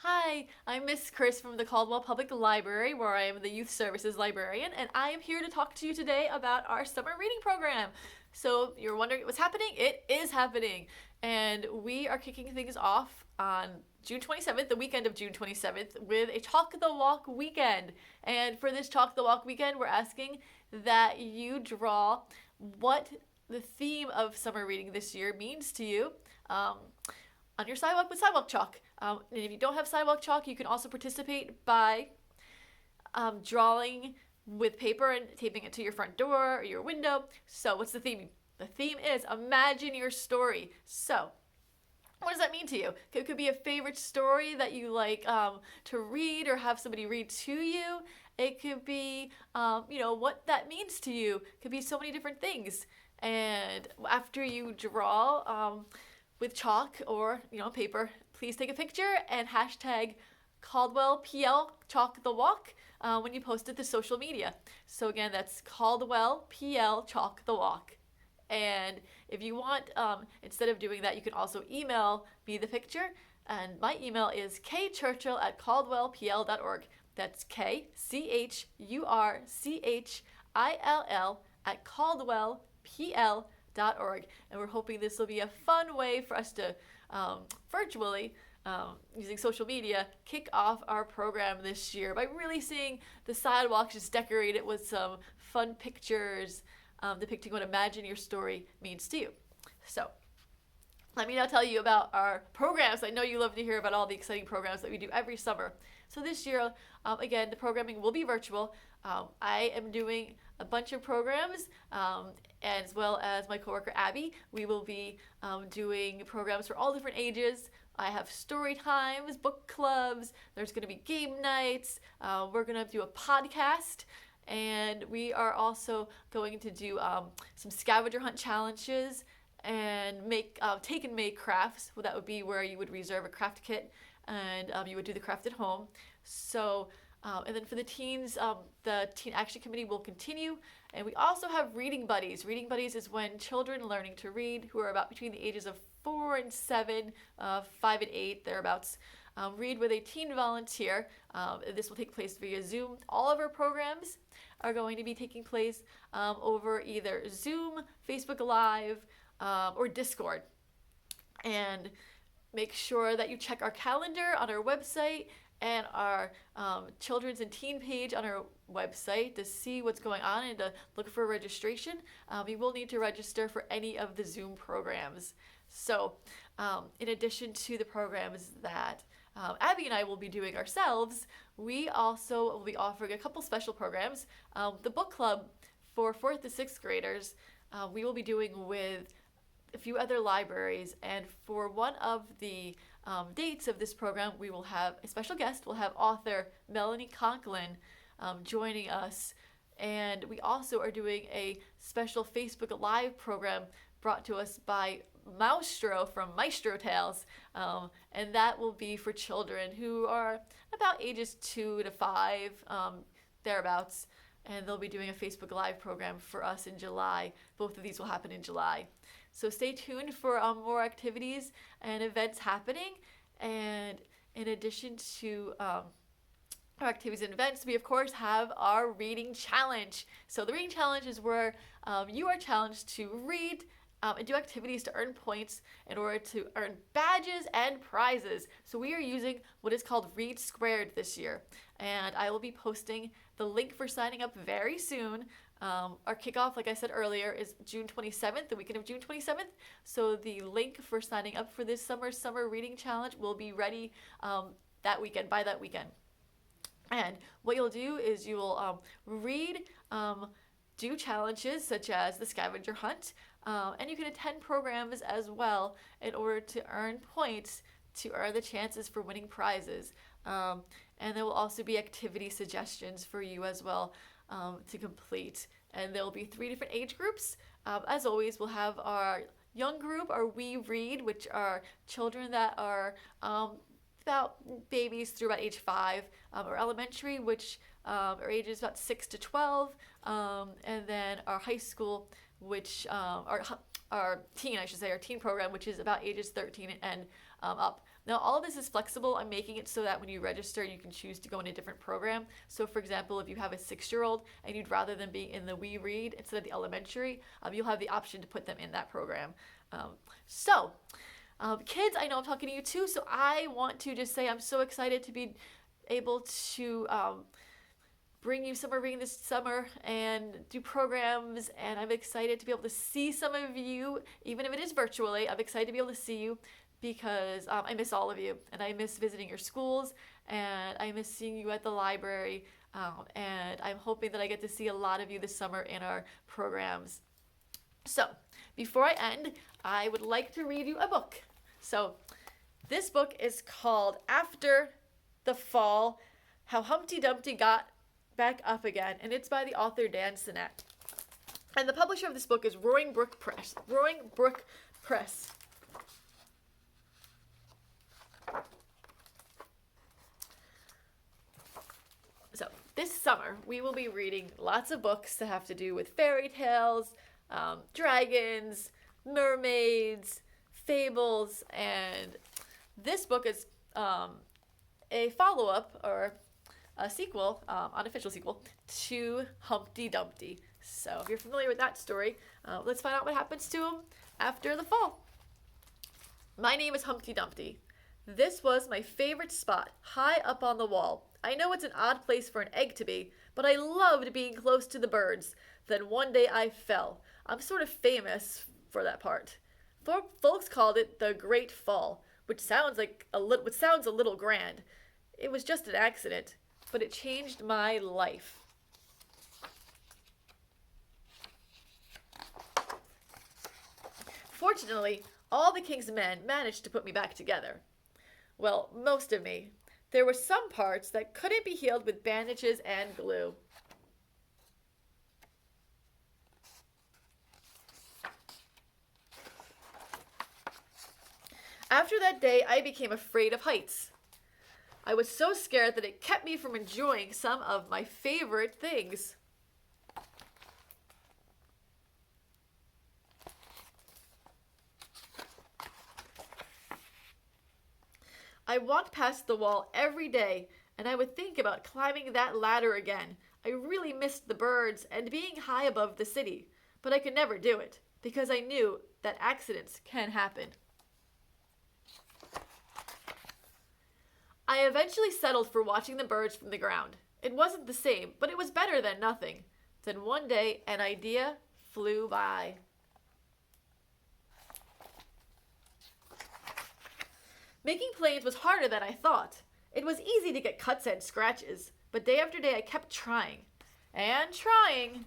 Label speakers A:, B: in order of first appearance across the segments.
A: Hi, I'm Miss Chris from the Caldwell Public Library, where I am the Youth Services Librarian, and I am here to talk to you today about our summer reading program. So, you're wondering what's happening? It is happening, and we are kicking things off on June 27th, the weekend of June 27th, with a Chalk the Walk weekend. And for this Chalk the Walk weekend, we're asking that you draw what the theme of summer reading this year means to you. On your sidewalk with sidewalk chalk. And if you don't have sidewalk chalk, you can also participate by drawing with paper and taping it to your front door or your window. So, what's the theme? The theme is imagine your story. So, what does that mean to you? It could be a favorite story that you like to read or have somebody read to you. It could be, what that means to you. It could be so many different things. And after you draw, with chalk or paper, please take a picture and hashtag Caldwell PL Chalk the Walk when you post it to social media. So again, that's Caldwell PL Chalk the Walk. And if you want, instead of doing that, you can also email me the picture. And my email is kchurchill@caldwellpl.org. That's KCHURCHILL@caldwellpl.org. And we're hoping this will be a fun way for us to virtually, using social media, kick off our program this year by really seeing the sidewalks just decorated with some fun pictures depicting what imagine your story means to you. So, let me now tell you about our programs. I know you love to hear about all the exciting programs that we do every summer. So this year, again, the programming will be virtual. I am doing a bunch of programs, as well as my coworker Abby. We will be doing programs for all different ages. I have story times, book clubs, there's going to be game nights, we're going to do a podcast, and we are also going to do some scavenger hunt challenges and make take and make crafts. Well, that would be where you would reserve a craft kit and you would do the craft at home. So, and then for the teens, the Teen Action Committee will continue. And we also have Reading Buddies. Reading Buddies is when children learning to read, who are about between the ages of 4 and 7, 5 and 8, thereabouts, read with a teen volunteer. This will take place via Zoom. All of our programs are going to be taking place over either Zoom, Facebook Live, or Discord. And make sure that you check our calendar on our website and our children's and teen page on our website to see what's going on and to look for registration. You will need to register for any of the Zoom programs. So, in addition to the programs that Abby and I will be doing ourselves, we also will be offering a couple special programs. The book club for 4th to 6th graders, we will be doing with a few other libraries, and for one of the dates of this program, we will have a special guest. We'll have author Melanie Conklin joining us, and we also are doing a special Facebook Live program brought to us by Maestro from Maestro Tales, and that will be for children who are about ages 2 to 5, thereabouts, and they'll be doing a Facebook Live program for us in July. Both of these will happen in July. So stay tuned for more activities and events happening. And in addition to our activities and events, we of course have our reading challenge. So the reading challenge is where you are challenged to read and do activities to earn points in order to earn badges and prizes. So we are using what is called Read Squared this year. And I will be posting the link for signing up very soon. Our kickoff, like I said earlier, is June 27th, the weekend of June 27th. So the link for signing up for this summer reading challenge will be ready that weekend, by that weekend. And what you'll do is you will read, do challenges such as the scavenger hunt, and you can attend programs as well in order to earn points to earn the chances for winning prizes. And there will also be activity suggestions for you as well to complete. And there will be 3 different age groups. As always, we'll have our young group, our We Read, which are children that are about babies through about age 5, or elementary, which are ages about 6 to 12, and then our high school, which our teen, I should say, our teen program, which is about ages 13 and up. Now, all of this is flexible. I'm making it so that when you register, you can choose to go in a different program. So, for example, if you have a 6-year-old and you'd rather them be in the We Read instead of the elementary, you'll have the option to put them in that program. Kids, I know I'm talking to you too, so I want to just say I'm so excited to be able to bring you summer reading this summer and do programs, and I'm excited to be able to see some of you, even if it is virtually. I'm excited to be able to see you because I miss all of you, and I miss visiting your schools, and I miss seeing you at the library, and I'm hoping that I get to see a lot of you this summer in our programs. So, before I end, I would like to read you a book. So, this book is called After the Fall, How Humpty Dumpty Got Back Up Again, and it's by the author Dan Sinnett. And the publisher of this book is Roaring Brook Press. Roaring Brook Press. So, this summer, we will be reading lots of books that have to do with fairy tales, dragons, mermaids, fables, and this book is a follow-up or a sequel, unofficial sequel, to Humpty Dumpty. So if you're familiar with that story, let's find out what happens to him after the fall. My name is Humpty Dumpty. This was my favorite spot, high up on the wall. I know it's an odd place for an egg to be, but I loved being close to the birds. Then one day I fell. I'm sort of famous for that part. Folks called it the Great Fall, which sounds a little grand. It was just an accident, but it changed my life. Fortunately, all the king's men managed to put me back together. Well, most of me. There were some parts that couldn't be healed with bandages and glue. After that day, I became afraid of heights. I was so scared that it kept me from enjoying some of my favorite things. I walked past the wall every day, and I would think about climbing that ladder again. I really missed the birds and being high above the city, but I could never do it, because I knew that accidents can happen. I eventually settled for watching the birds from the ground. It wasn't the same, but it was better than nothing. Then one day, an idea flew by. Making planes was harder than I thought. It was easy to get cuts and scratches, but day after day I kept trying and trying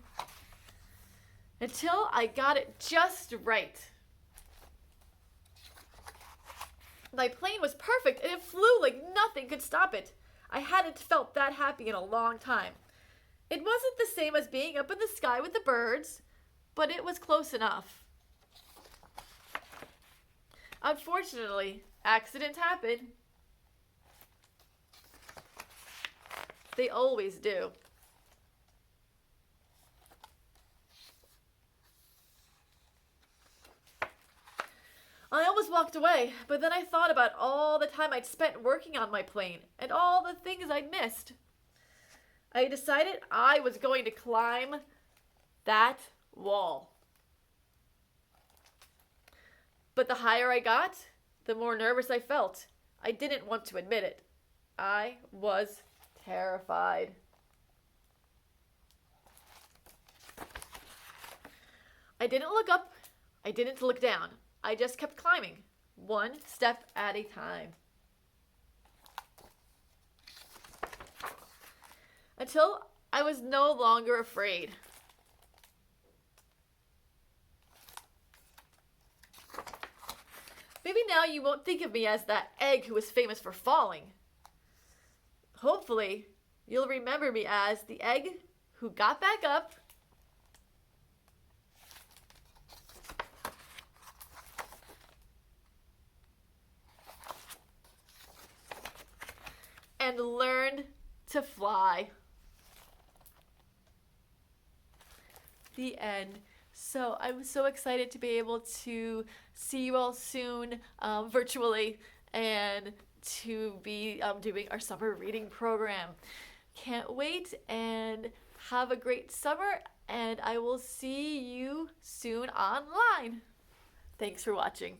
A: until I got it just right. My plane was perfect and it flew like nothing could stop it. I hadn't felt that happy in a long time. It wasn't the same as being up in the sky with the birds, but it was close enough. Unfortunately, accidents happen. They always do. I almost walked away, but then I thought about all the time I'd spent working on my plane and all the things I'd missed. I decided I was going to climb that wall. But the higher I got, the more nervous I felt. I didn't want to admit it. I was terrified. I didn't look up. I didn't look down. I just kept climbing, one step at a time. Until I was no longer afraid. Maybe now you won't think of me as that egg who was famous for falling. Hopefully, you'll remember me as the egg who got back up and learned to fly. The end. So I'm so excited to be able to see you all soon virtually and to be doing our summer reading program. Can't wait, and have a great summer, and I will see you soon online. Thanks for watching.